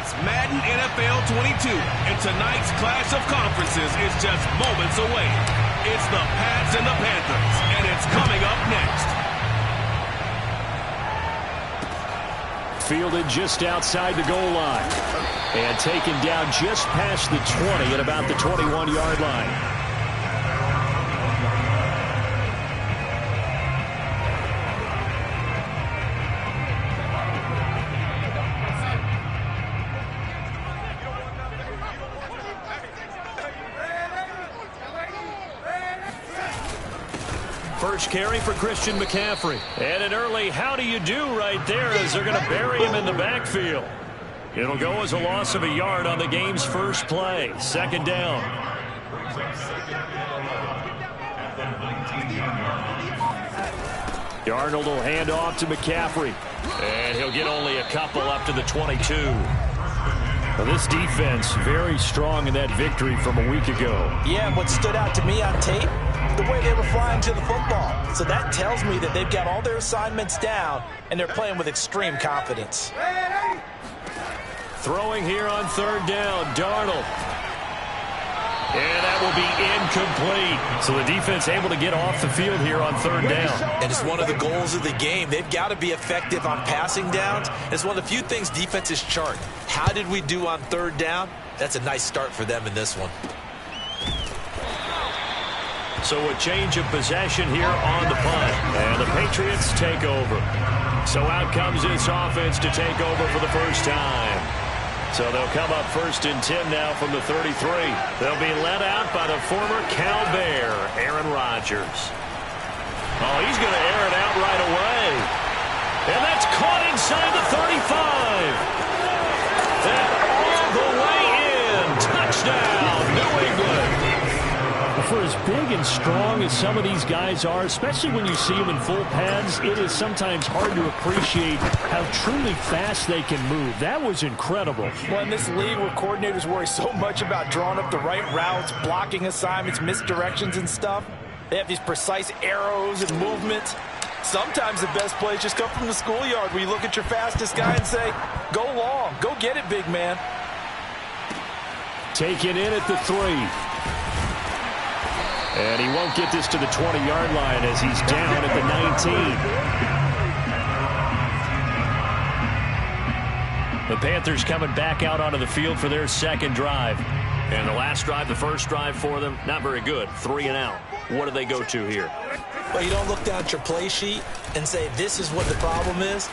It's Madden NFL 22, and tonight's clash of conferences is just moments away. It's the Pats and the Panthers, and it's coming up next. Fielded just outside the goal line. And taken down just past the 20 at about the 21-yard line. First carry for Christian McCaffrey. And an early how do you do right there as they're going to bury him in the backfield. It'll go as a loss of a yard on the game's first play. Second down. Darnold will hand off to McCaffrey. And he'll get only a couple up to the 22. Well, this defense very strong in that victory from a week ago. Yeah, what stood out to me on tape, the way they were flying to the football. So that tells me that they've got all their assignments down, and they're playing with extreme confidence. Throwing here on third down, Darnold. And that will be incomplete. So the defense able to get off the field here on third down. And it's one of the goals of the game. They've got to be effective on passing downs. It's one of the few things defenses chart. How did we do on third down? That's a nice start for them in this one. So a change of possession here on the punt. And the Patriots take over. So out comes this offense to take over for the first time. So they'll come up first and 10 now from the 33. They'll be led out by the former Cal Bear, Aaron Rodgers. Oh, he's going to air it out right away. And that's caught inside the 35. And all the way in. Touchdown, New England. For as big and strong as some of these guys are, especially when you see them in full pads, it is sometimes hard to appreciate how truly fast they can move. That was incredible. Well, in this league where coordinators worry so much about drawing up the right routes, blocking assignments, misdirections and stuff, they have these precise arrows and movements. Sometimes the best plays just come from the schoolyard where you look at your fastest guy and say, go long, go get it, big man. Taken in at the 3. And he won't get this to the 20-yard line as he's down at the 19. The Panthers coming back out onto the field for their second drive. And the last drive, the first drive for them, not very good. 3 and out. What do they go to here? Well, you don't look down at your play sheet and say, this is what the problem is.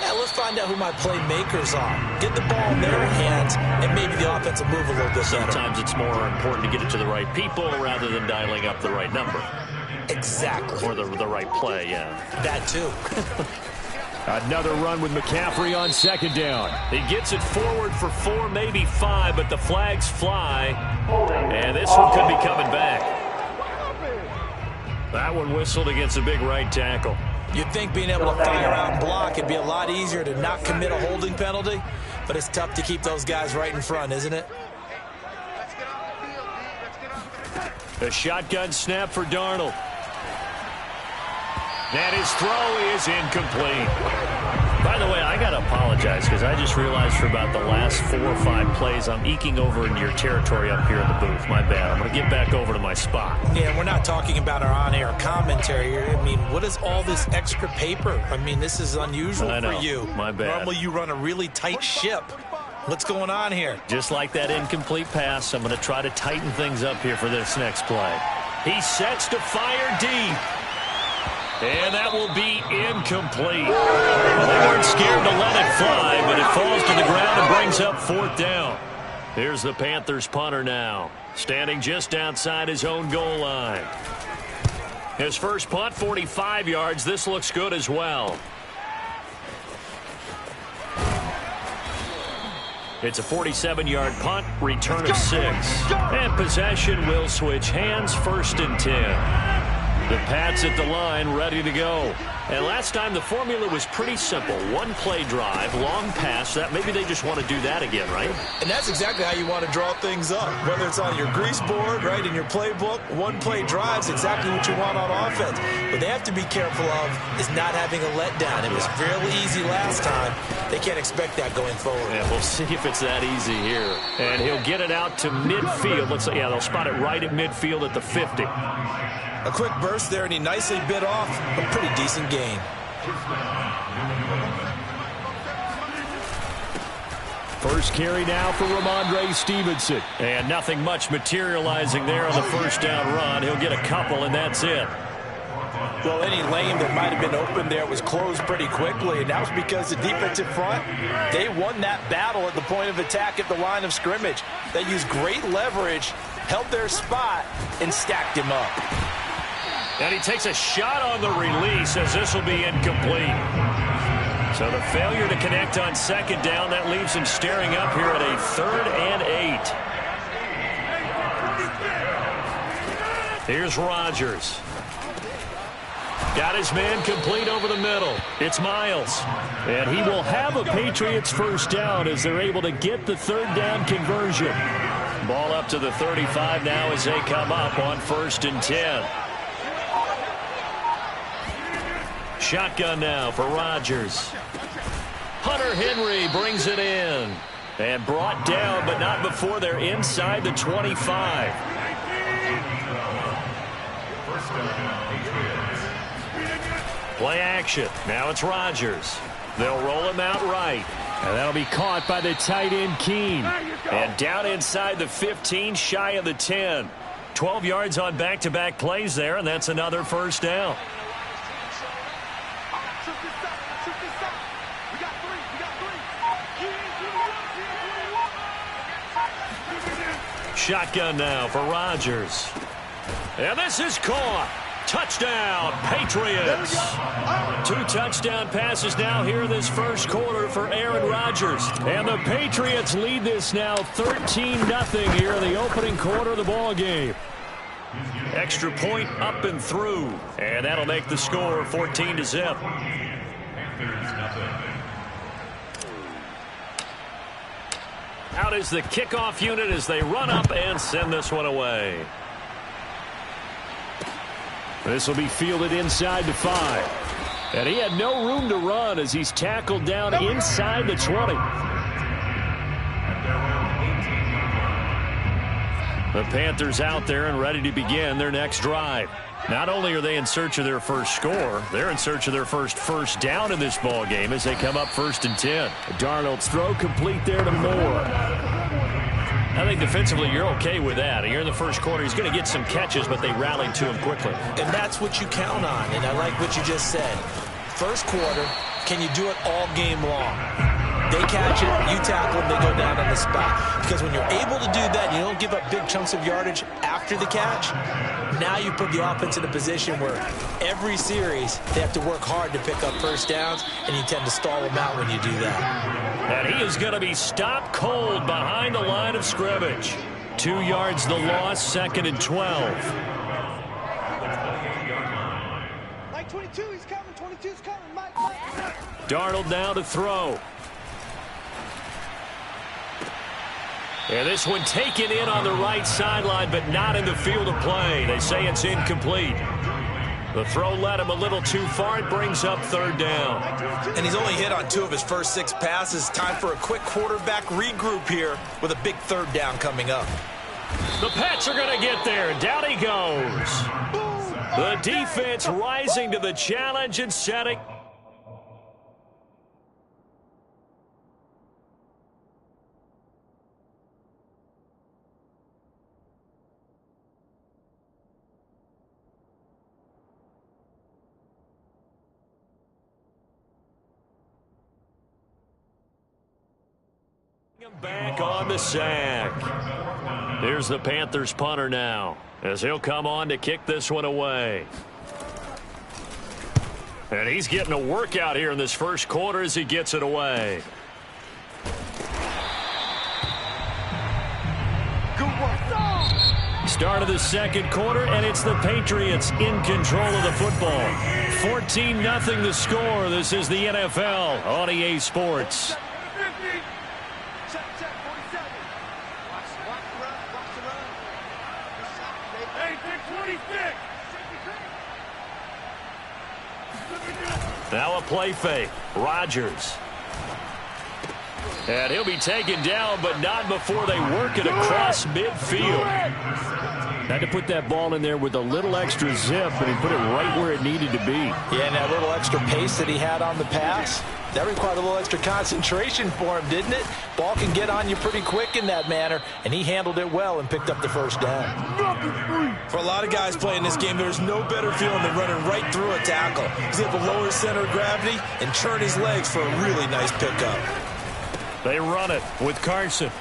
Yeah, let's find out who my playmakers are. Get the ball in their hands, and maybe the offense will move a little bit better. Sometimes it's more important to get it to the right people rather than dialing up the right number. Exactly. Or the right play, yeah. That too. Another run with McCaffrey on second down. He gets it forward for 4, maybe 5, but the flags fly. And this one could be coming back. That one whistled against a big right tackle. You'd think being able to fire out and block, it'd be a lot easier to not commit a holding penalty, but it's tough to keep those guys right in front, isn't it? A shotgun snap for Darnold. And his throw is incomplete. By the way, I got to apologize because I just realized for about the last 4 or 5 plays I'm eking over into your territory up here in the booth. My bad. I'm going to get back over to my spot. Yeah, we're not talking about our on-air commentary here. I mean, what is all this extra paper? I mean, this is unusual for you. My bad. Normally you run a really tight ship. What's going on here? Just like that incomplete pass, I'm going to try to tighten things up here for this next play. He sets to fire deep. And that will be incomplete. Well, they weren't scared to let it fly, but it falls to the ground and brings up 4th down. Here's the Panthers punter now, standing just outside his own goal line. His first punt, 45 yards. This looks good as well. It's a 47-yard punt, return of 6. And possession will switch hands, 1st and 10. The Pats at the line, ready to go. And last time the formula was pretty simple. One play drive, long pass. That maybe they just want to do that again, right? And that's exactly how you want to draw things up. Whether it's on your grease board, right, in your playbook, one play drive's exactly what you want on offense. What they have to be careful of is not having a letdown. It was fairly easy last time. They can't expect that going forward. Yeah, we'll see if it's that easy here. And he'll get it out to midfield. Let's say, yeah, they'll spot it right at midfield at the 50. A quick burst there, and he nicely bit off a pretty decent gain. First carry now for Ramondre Stevenson. And nothing much materializing there on the first down run. He'll get a couple, and that's it. Well, any lane that might have been open there was closed pretty quickly, and that was because the defensive front, they won that battle at the point of attack at the line of scrimmage. They used great leverage, held their spot, and stacked him up. And he takes a shot on the release as this will be incomplete. So the failure to connect on second down, that leaves him staring up here at a 3rd and 8. Here's Rodgers. Got his man complete over the middle. It's Miles. And he will have a Patriots first down as they're able to get the 3rd down conversion. Ball up to the 35 now as they come up on 1st and 10. Shotgun now for Rodgers. Hunter Henry brings it in. And brought down, but not before they're inside the 25. Play action. Now it's Rodgers. They'll roll him out right. And that'll be caught by the tight end, Keene. And down inside the 15, shy of the 10. 12 yards on back-to-back plays there, and that's another first down. Shotgun now for Rodgers. And this is caught. Touchdown, Patriots. 2 touchdown passes now here in this first quarter for Aaron Rodgers. And the Patriots lead this now 13-0 here in the opening quarter of the ball game. Extra point up and through. And that'll make the score 14-0. Out is the kickoff unit as they run up and send this one away. This will be fielded inside the 5. And he had no room to run as he's tackled down inside the 20. The Panthers out there and ready to begin their next drive. Not only are they in search of their first score, they're in search of their first down in this ball game as they come up 1st and 10. Darnold's throw complete there to Moore. I think defensively you're okay with that. Here in the first quarter, he's going to get some catches, but they rallied to him quickly. And that's what you count on, and I like what you just said. First quarter, can you do it all game long? They catch it, you tackle them, they go down on the spot. Because when you're able to do that, you don't give up big chunks of yardage after the catch. Now you put the offense in a position where every series they have to work hard to pick up first downs, and you tend to stall them out when you do that. And he is going to be stopped cold behind the line of scrimmage. 2 yards the loss, 2nd and 12. Mike 22, he's coming. 22's coming. Mike. Darnold now to throw. And this one taken in on the right sideline, but not in the field of play. They say it's incomplete. The throw led him a little too far. It brings up 3rd down. And he's only hit on 2 of his first 6 passes. Time for a quick quarterback regroup here with a big 3rd down coming up. The Pats are going to get there. Down he goes. The defense rising to the challenge and setting. Back on the sack. Here's the Panthers punter now as he'll come on to kick this one away. And he's getting a workout here in this first quarter as he gets it away. Start of the second quarter, and it's the Patriots in control of the football. 14-0 the score. This is the NFL on EA Sports. Now a play fake. Rodgers. And he'll be taken down, but not before they work it across midfield. Had to put that ball in there with a little extra zip, but he put it right where it needed to be. Yeah, and that little extra pace that he had on the pass, that required a little extra concentration for him, didn't it? Ball can get on you pretty quick in that manner, and he handled it well and picked up the first down. For a lot of guys playing this game, there's no better feeling than running right through a tackle. He's able to lower his center of gravity and turn his legs for a really nice pickup. They run it with Carson.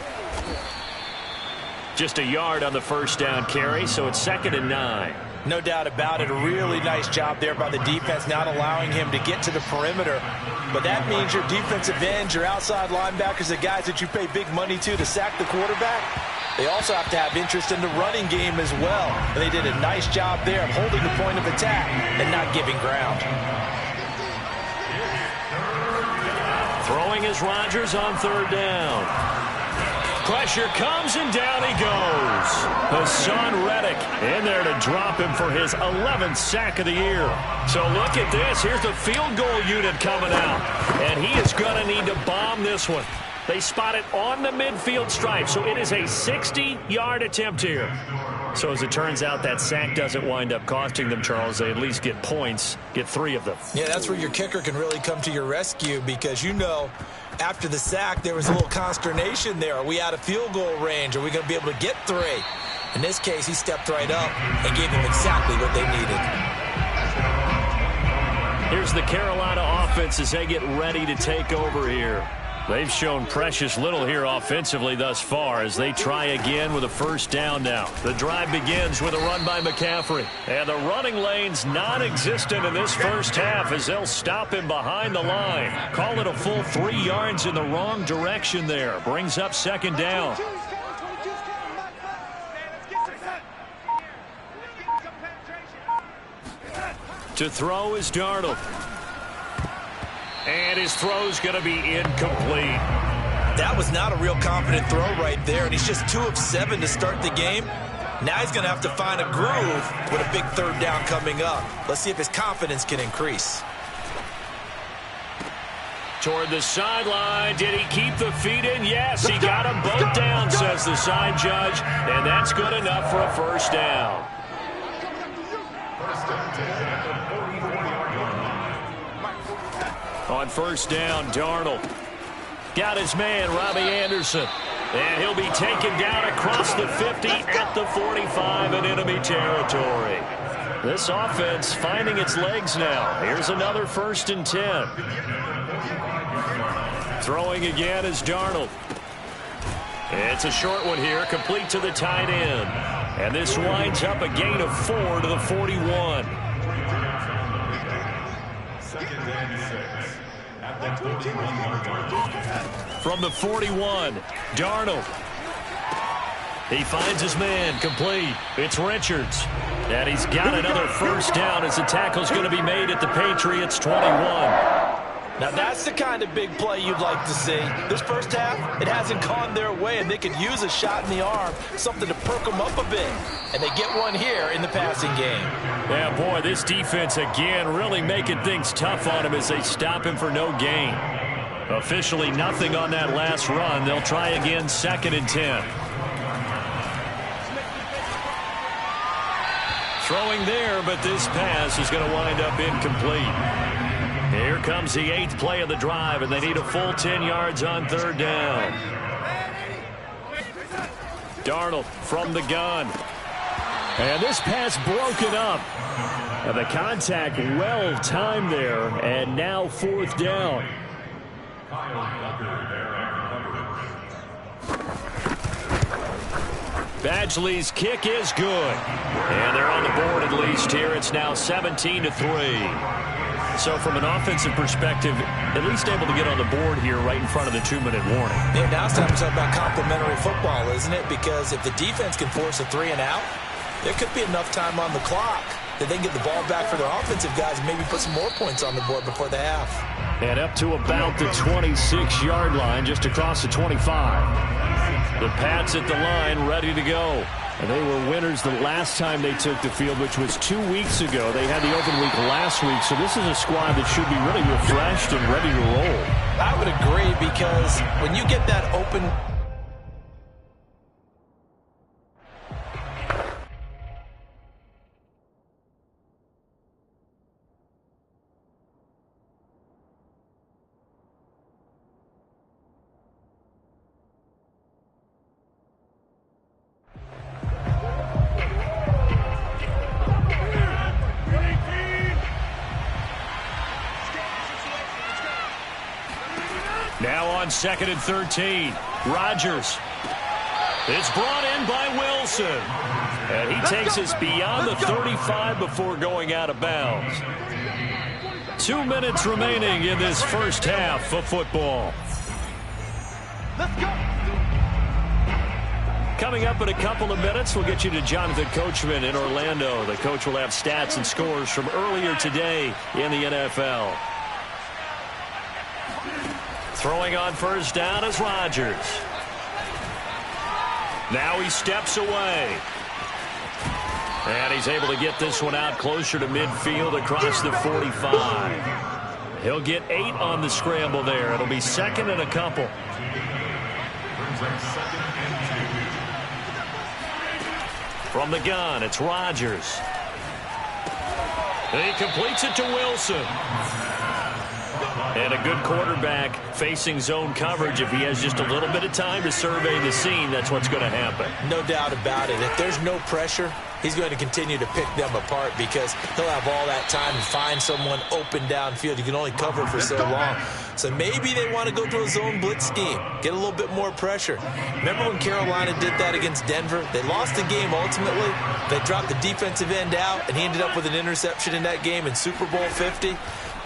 Just a yard on the first down carry, so it's 2nd and 9. No doubt about it. A really nice job there by the defense, not allowing him to get to the perimeter. But that means your defensive ends, your outside linebackers, the guys that you pay big money to sack the quarterback, they also have to have interest in the running game as well. And they did a nice job there of holding the point of attack and not giving ground. Throwing is Rodgers on 3rd down. Pressure comes, and down he goes. Hassan Reddick in there to drop him for his 11th sack of the year. So look at this. Here's the field goal unit coming out. And he is going to need to bomb this one. They spot it on the midfield stripe, so it is a 60-yard attempt here. So as it turns out, that sack doesn't wind up costing them, Charles. They at least get points, get 3 of them. Yeah, that's where your kicker can really come to your rescue, because you know after the sack there was a little consternation there. Are we out of field goal range? Are we going to be able to get 3? In this case, he stepped right up and gave them exactly what they needed. Here's the Carolina offense as they get ready to take over here. They've shown precious little here offensively thus far as they try again with a first down now. The drive begins with a run by McCaffrey. And the running lane's non-existent in this first half as they'll stop him behind the line. Call it a full 3 yards in the wrong direction there. Brings up 2nd down. To throw is Darnold. And his throw's going to be incomplete. That was not a real confident throw right there, and he's just 2 of 7 to start the game. Now he's going to have to find a groove with a big 3rd down coming up. Let's see if his confidence can increase. Toward the sideline. Did he keep the feet in? Yes, he got them both down, says the side judge. And that's good enough for a first down. On first down, Darnold got his man, Robbie Anderson. And he'll be taken down across the 50 at the 45 in enemy territory. This offense finding its legs now. Here's another 1st and 10. Throwing again is Darnold. It's a short one here, complete to the tight end. And this winds up a gain of 4 to the 41. From the 41, Darnold. He finds his man, complete. It's Richards. And he's got another first down as the tackle's going to be made at the Patriots' 21. Now that's the kind of big play you'd like to see. This first half, it hasn't gone their way, and they could use a shot in the arm, something to perk them up a bit. And they get one here in the passing game. Yeah, boy, this defense again really making things tough on him as they stop him for no gain. Officially nothing on that last run. They'll try again, 2nd and 10. Throwing there, but this pass is going to wind up incomplete. Here comes the 8th play of the drive, and they need a full 10 yards on 3rd down. Darnold from the gun. And this pass broken up. And the contact well timed there, and now 4th down. Badgley's kick is good. And they're on the board at least here. It's now 17-3. So from an offensive perspective, at least able to get on the board here right in front of the 2-minute warning. Yeah, now it's time to talk about complementary football, isn't it? Because if the defense can force a 3 and out, there could be enough time on the clock that they can get the ball back for their offensive guys and maybe put some more points on the board before the half. And up to about the 26-yard line, just across the 25. The Pats at the line, ready to go. And they were winners the last time they took the field, which was 2 weeks ago. They had the open week last week, so this is a squad that should be really refreshed and ready to roll. I would agree, because when you get that open... Now on 2nd and 13, Rodgers. It's brought in by Wilson. And he takes us beyond the 35 before going out of bounds. 2 minutes remaining in this first half of football. Let's go. Coming up in a couple of minutes, we'll get you to Jonathan Coachman in Orlando. The coach will have stats and scores from earlier today in the NFL. Throwing on first down is Rodgers. Now he steps away. And he's able to get this one out closer to midfield across the 45. He'll get 8 on the scramble there. It'll be 2nd and a couple. From the gun, it's Rodgers. And he completes it to Wilson. And a good quarterback facing zone coverage. If he has just a little bit of time to survey the scene, that's what's going to happen. No doubt about it. If there's no pressure, he's going to continue to pick them apart, because he'll have all that time to find someone open downfield. You can only cover for so long. So maybe they want to go to a zone blitz scheme, get a little bit more pressure. Remember when Carolina did that against Denver? They lost the game ultimately. They dropped the defensive end out, and he ended up with an interception in that game in Super Bowl 50.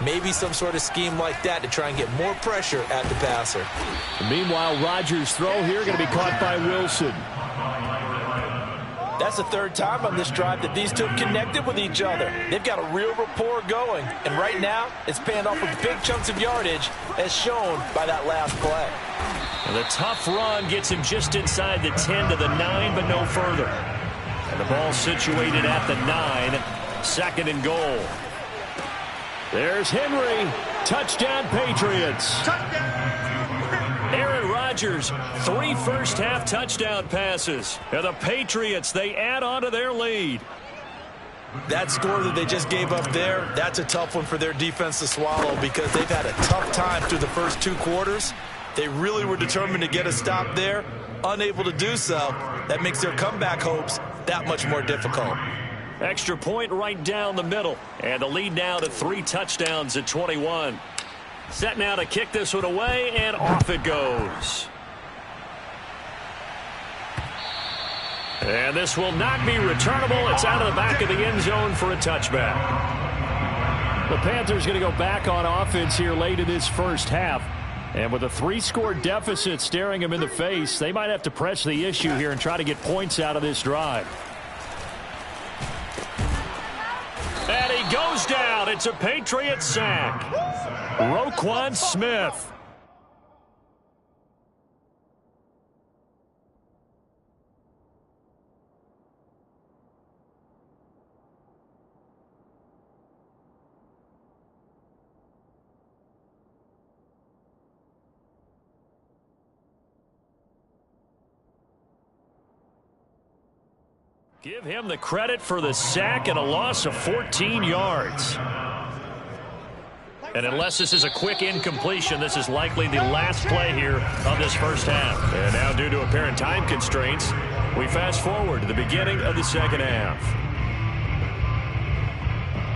Maybe some sort of scheme like that to try and get more pressure at the passer. Meanwhile, Rodgers' throw here going to be caught by Wilson. That's the 3rd time on this drive that these two have connected with each other. They've got a real rapport going. And right now, it's panned off with big chunks of yardage, as shown by that last play. And the tough run gets him just inside the 10 to the 9, but no further. And the ball situated at the 9, 2nd and goal. There's Henry. Touchdown, Patriots. Aaron Rodgers, 3 first-half touchdown passes. And the Patriots, they add on to their lead. That score that they just gave up there, that's a tough one for their defense to swallow, because they've had a tough time through the first 2 quarters. They really were determined to get a stop there. Unable to do so. That makes their comeback hopes that much more difficult. Extra point right down the middle. And the lead now to 3 touchdowns at 21. Set now to kick this one away, and off it goes. And this will not be returnable. It's out of the back of the end zone for a touchback. The Panthers going to go back on offense here late in this first half. And with a 3-score deficit staring them in the face, they might have to press the issue here and try to get points out of this drive. And he goes down. It's a Patriot sack. Roquan Smith. Give him the credit for the sack and a loss of 14 yards. And unless this is a quick incompletion, this is likely the last play here of this first half. And now, due to apparent time constraints, we fast forward to the beginning of the second half.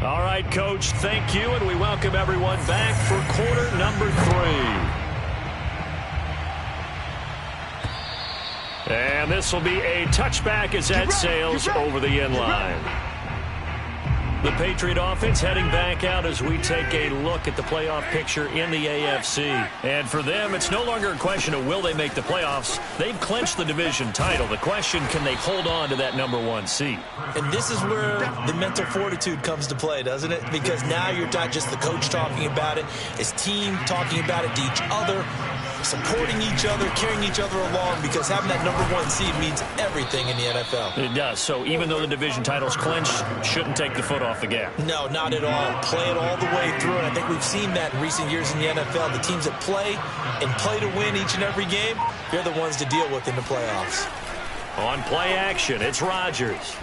All right, Coach, thank you, and we welcome everyone back for quarter number 3. And this will be a touchback as that sails over the end line. The Patriot offense heading back out as we take a look at the playoff picture in the AFC. And for them, it's no longer a question of will they make the playoffs. They've clinched the division title. The question, can they hold on to that #1 seed? And this is where the mental fortitude comes to play, doesn't it? Because now you're not just the coach talking about it, it's team talking about it to each other, supporting each other, carrying each other along, because having that #1 seed means everything in the NFL. It does. So even though the division title's clinched, shouldn't take the foot off the gas. No, not at all. Play it all the way through, and I think we've seen that in recent years in the NFL. The teams that play and play to win each and every game, they're the ones to deal with in the playoffs. On play action, it's Rodgers.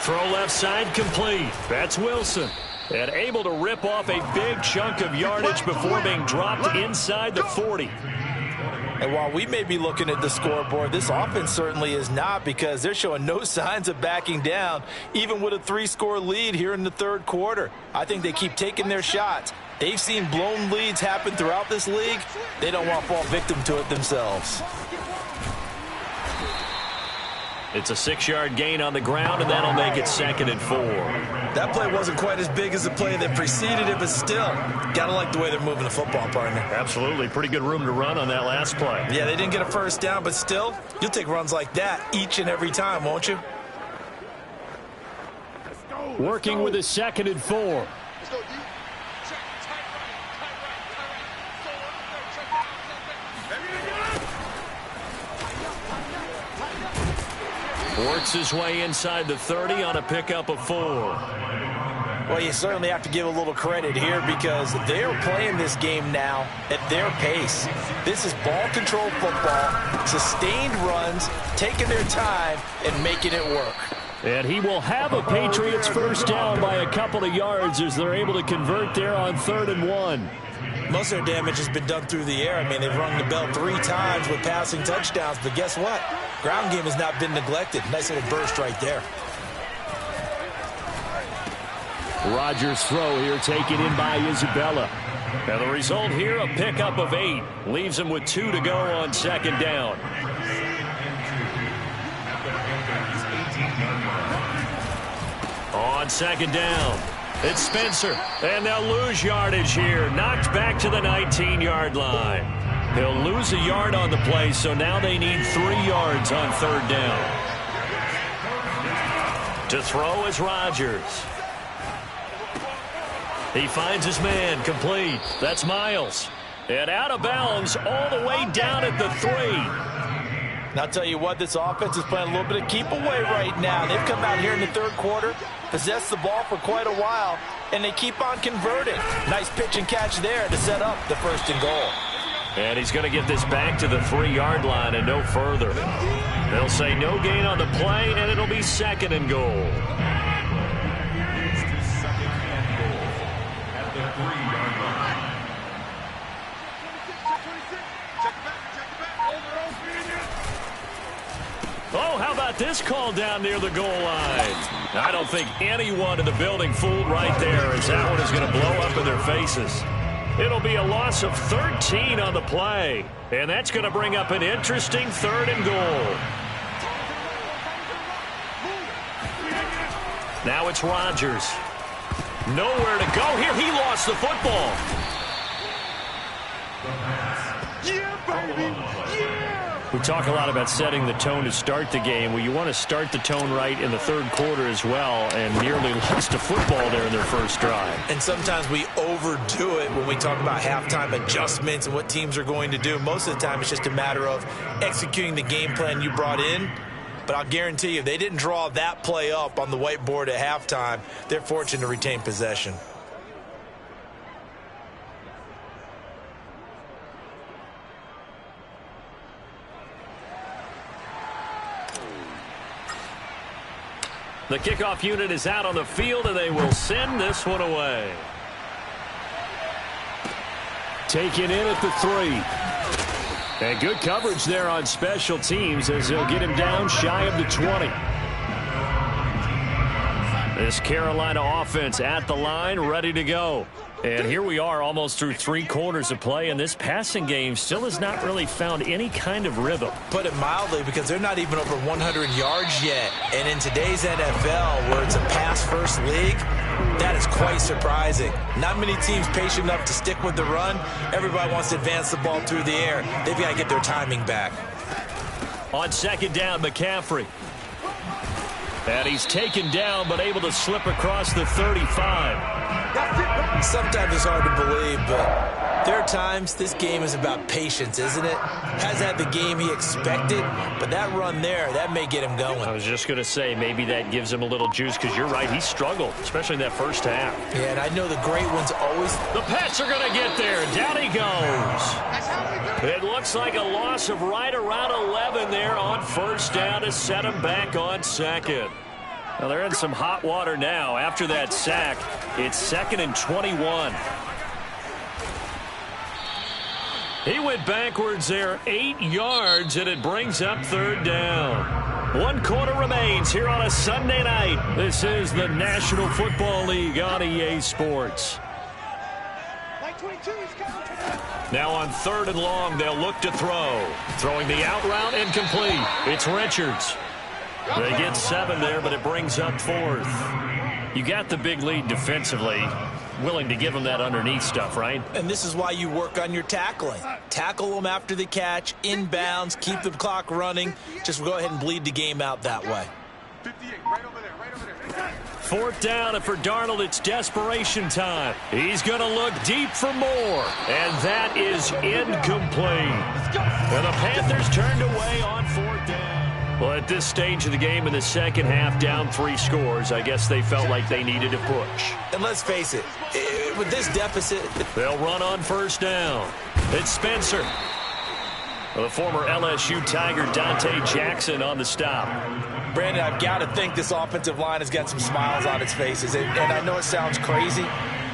Throw left side complete. That's Wilson. And able to rip off a big chunk of yardage before being dropped inside the 40. And while we may be looking at the scoreboard, this offense certainly is not, because they're showing no signs of backing down, even with a 3-score lead here in the third quarter. I think they keep taking their shots. They've seen blown leads happen throughout this league. They don't want to fall victim to it themselves. It's a 6-yard gain on the ground, and that'll make it 2nd and 4. That play wasn't quite as big as the play that preceded it, but still, gotta like the way they're moving the football, partner. Absolutely. Pretty good room to run on that last play. Yeah, they didn't get a first down, but still, you'll take runs like that each and every time, won't you? Working with a 2nd and 4. Works his way inside the 30 on a pickup of 4. Well, you certainly have to give a little credit here, because they're playing this game now at their pace. This is ball control football, sustained runs, taking their time, and making it work. And he will have a Patriots first down by a couple of yards as they're able to convert there on 3rd and 1. Most of their damage has been done through the air. I mean, they've rung the bell 3 times with passing touchdowns, but guess what? Ground game has not been neglected. Nice little burst right there. Rodgers' throw here taken in by Isabella. And the result here, a pickup of 8. Leaves him with 2 to go on 2nd down. On 2nd down, it's Spencer. And they'll lose yardage here. Knocked back to the 19-yard line. They'll lose a yard on the play, so now they need 3 yards on 3rd down. To throw is Rodgers. He finds his man, complete. That's Miles. And out of bounds all the way down at the 3. And I'll tell you what, this offense is playing a little bit of keep away right now. They've come out here in the third quarter, possessed the ball for quite a while, and they keep on converting. Nice pitch and catch there to set up the 1st and goal. And he's going to get this back to the 3-yard line and no further. They'll say no gain on the play, and it'll be 2nd and goal. Oh, how about this call down near the goal line? I don't think anyone in the building fooled right there, as that one is going to blow up in their faces. It'll be a loss of 13 on the play, and that's going to bring up an interesting 3rd and goal. Now it's Rodgers. Nowhere to go here. He lost the football. Yeah, baby! Yeah! We talk a lot about setting the tone to start the game. Well, you want to start the tone right in the third quarter as well, and nearly lost a football there in their first drive. And sometimes we overdo it when we talk about halftime adjustments and what teams are going to do. Most of the time, it's just a matter of executing the game plan you brought in. But I'll guarantee you, if they didn't draw that play up on the whiteboard at halftime, they're fortunate to retain possession. The kickoff unit is out on the field, and they will send this one away. Taken in at the 3. And good coverage there on special teams as they'll get him down shy of the 20. This Carolina offense at the line, ready to go. And here we are almost through 3 quarters of play, and this passing game still has not really found any kind of rhythm. Put it mildly, because they're not even over 100 yards yet. And in today's NFL, where it's a pass-first league, that is quite surprising. Not many teams patient enough to stick with the run. Everybody wants to advance the ball through the air. They've got to get their timing back. On second down, McCaffrey. And he's taken down, but able to slip across the 35. Sometimes it's hard to believe, but there are times this game is about patience, isn't it? Hasn't had the game he expected, but that run there, that may get him going. I was just going to say, maybe that gives him a little juice, because you're right, he struggled, especially in that first half. Yeah, and I know the great ones always... The Pats are going to get there. Down he goes. It looks like a loss of right around 11 there on first down to set him back on second. Well, they're in some hot water now. After that sack, it's 2nd and 21. He went backwards there 8 yards, and it brings up 3rd down. 1 quarter remains here on a Sunday night. This is the National Football League on EA Sports. Now on 3rd and long, they'll look to throw. Throwing the out route, incomplete. It's Richards. They get 7 there, but it brings up 4th. You got the big lead defensively. Willing to give them that underneath stuff, right? And this is why you work on your tackling. Tackle them after the catch, inbounds, keep the clock running. Just go ahead and bleed the game out that way. 58, right over there, right over there. 4th down, and for Darnold, it's desperation time. He's going to look deep for more, and that is incomplete. And the Panthers turned away on 4th down. Well, at this stage of the game in the second half, down 3 scores, I guess they felt like they needed to push. And let's face it, with this deficit... They'll run on first down. It's Spencer. The former LSU Tiger Dante Jackson on the stop. Brandon, I've got to think this offensive line has got some smiles on its faces. And I know it sounds crazy,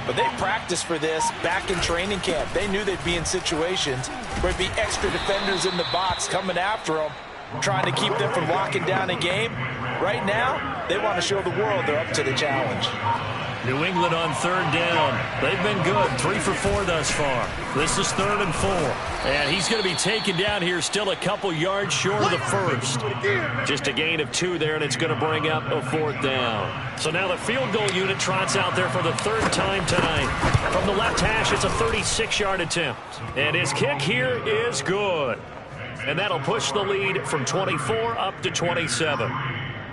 but they practiced for this back in training camp. They knew they'd be in situations where there'd be extra defenders in the box coming after them, trying to keep them from locking down a game. Right now, they want to show the world they're up to the challenge. New England on 3rd down. They've been good. 3 for 4 thus far. This is 3rd and 4. And he's going to be taken down here, still a couple yards short of the first. Just a gain of 2 there, and it's going to bring up a 4th down. So now the field goal unit trots out there for the 3rd time tonight. From the left hash, it's a 36-yard attempt. And his kick here is good. And that'll push the lead from 24 up to 27.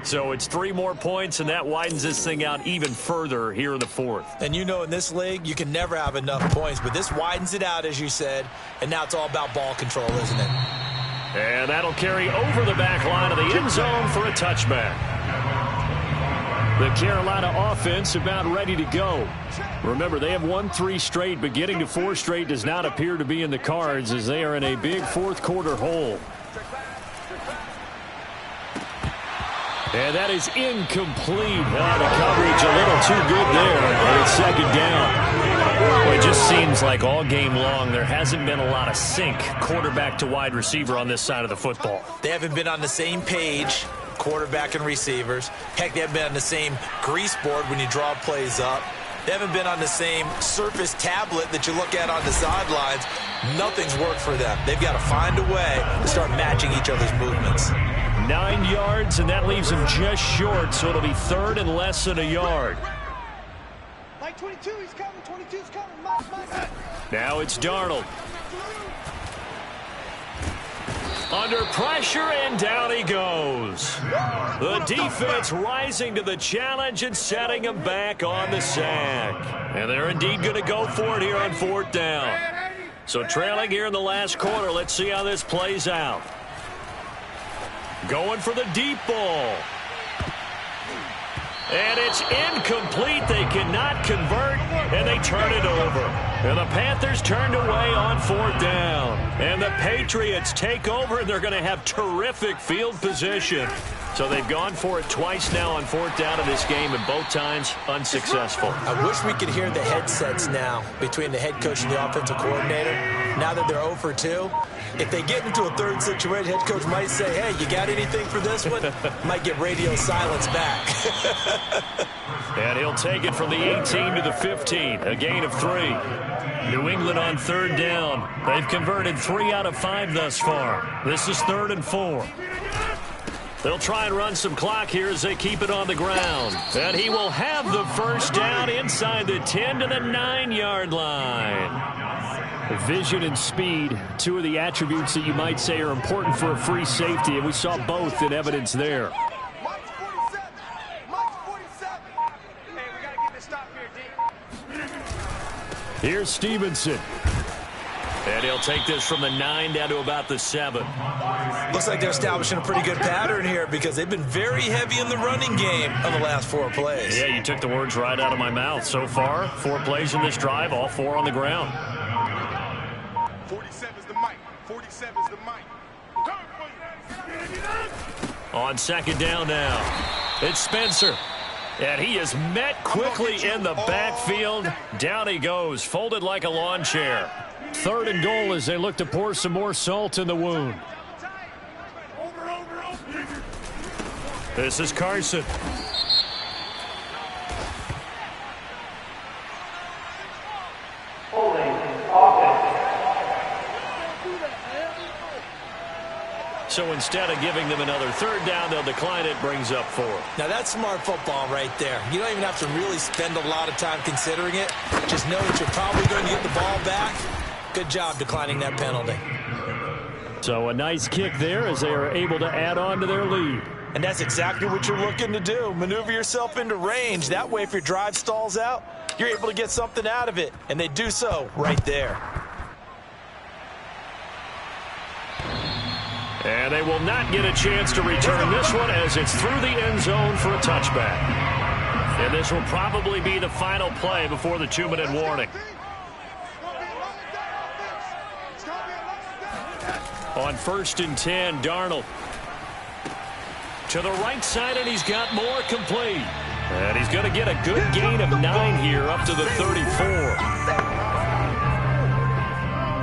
So it's 3 more points, and that widens this thing out even further here in the 4th. And you know, in this league, you can never have enough points, but this widens it out, as you said, and now it's all about ball control, isn't it? And that'll carry over the back line of the end zone for a touchback. The Carolina offense about ready to go. Remember, they have won 3 straight, but getting to 4 straight does not appear to be in the cards as they are in a big 4th quarter hole. And that is incomplete. The coverage a little too good there, and it's 2nd down. Well, it just seems like all game long there hasn't been a lot of sync quarterback to wide receiver on this side of the football. They haven't been on the same page, quarterback and receivers. Heck, they haven't been on the same grease board when you draw plays up. They haven't been on the same surface tablet that you look at on the sidelines. Nothing's worked for them. They've got to find a way to start matching each other's movements. 9 yards, and that leaves him just short, so it'll be 3rd and less than a yard. Like 22, he's coming. 22's coming. Mike. Now it's Darnold. Under pressure, and down he goes. The defense rising to the challenge and setting him back on the sack. And they're indeed going to go for it here on 4th down. So trailing here in the last quarter, let's see how this plays out. Going for the deep ball. And it's incomplete. They cannot convert, and they turn it over. And the Panthers turned away on 4th down. And the Patriots take over, and they're going to have terrific field position. So they've gone for it twice now on 4th down in this game, and both times unsuccessful. I wish we could hear the headsets now between the head coach and the offensive coordinator. Now that they're 0 for 2, if they get into a third situation, head coach might say, hey, you got anything for this one? Might get radio silence back. And he'll take it from the 18 to the 15, a gain of 3. New England on third down. They've converted 3 out of 5 thus far. This is 3rd and 4. They'll try and run some clock here as they keep it on the ground. And he will have the first down inside the 10 to the 9-yard line. Vision and speed, 2 of the attributes that you might say are important for a free safety, and we saw both in evidence there. Mike's 47. Mike's 47. Hey, we got to get this stop here, D. Here's Stevenson. And he'll take this from the 9 down to about the 7. Looks like they're establishing a pretty good pattern here because they've been very heavy in the running game on the last 4 plays. Yeah, you took the words right out of my mouth. So far, 4 plays in this drive, all 4 on the ground. 47 is the Mike. 47 is the Mike. On second down now, it's Spencer. And he is met quickly in the backfield. Down he goes, folded like a lawn chair. 3rd and goal as they look to pour some more salt in the wound. This is Carson. So instead of giving them another 3rd down, they'll decline it, brings up 4. Now that's smart football right there. You don't even have to really spend a lot of time considering it. Just know that you're probably going to get the ball back. Good job declining that penalty. So a nice kick there as they are able to add on to their lead. And that's exactly what you're looking to do. Maneuver yourself into range. That way, if your drive stalls out, you're able to get something out of it. And they do so right there. And they will not get a chance to return this one as it's through the end zone for a touchback. And this will probably be the final play before the 2-minute warning. On 1st and 10, Darnold. To the right side, and he's got more complete. And he's going to get a good gain of 9 here up to the 34.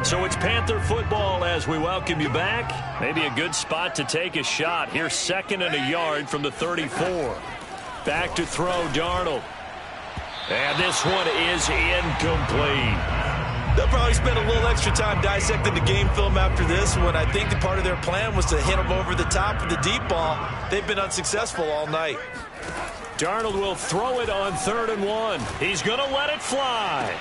So it's Panther football as we welcome you back. Maybe a good spot to take a shot. Here's 2nd and a yard from the 34. Back to throw, Darnold. And this one is incomplete. They'll probably spend a little extra time dissecting the game film after this one. I think that part of their plan was to hit them over the top of the deep ball. They've been unsuccessful all night. Darnold will throw it on 3rd and 1. He's going to let it fly.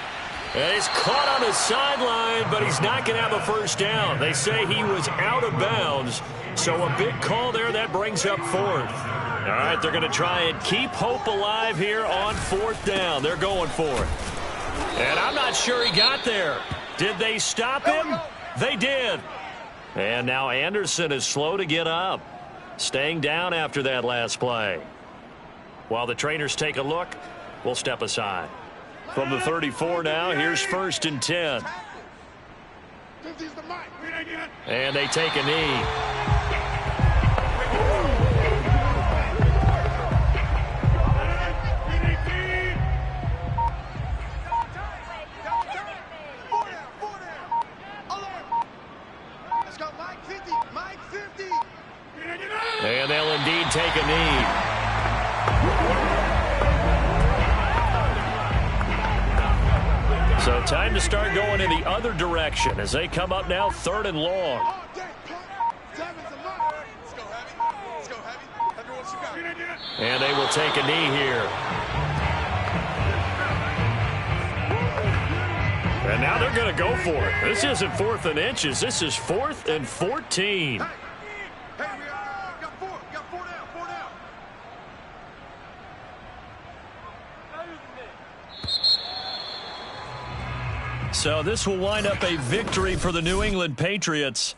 And he's caught on the sideline, but he's not going to have a first down. They say he was out of bounds. So a big call there. That brings up 4th. All right, they're going to try and keep hope alive here on 4th down. They're going for it. And I'm not sure he got there. Did they stop him? They did. And now Anderson is slow to get up. Staying down after that last play. While the trainers take a look, we'll step aside. From the 34 now, here's 1st and 10. And they take a knee. And they'll indeed take a knee. So time to start going in the other direction as they come up now 3rd and long. And they will take a knee here. And now they're going to go for it. This isn't 4th and inches. This is 4th and 14. So this will wind up a victory for the New England Patriots.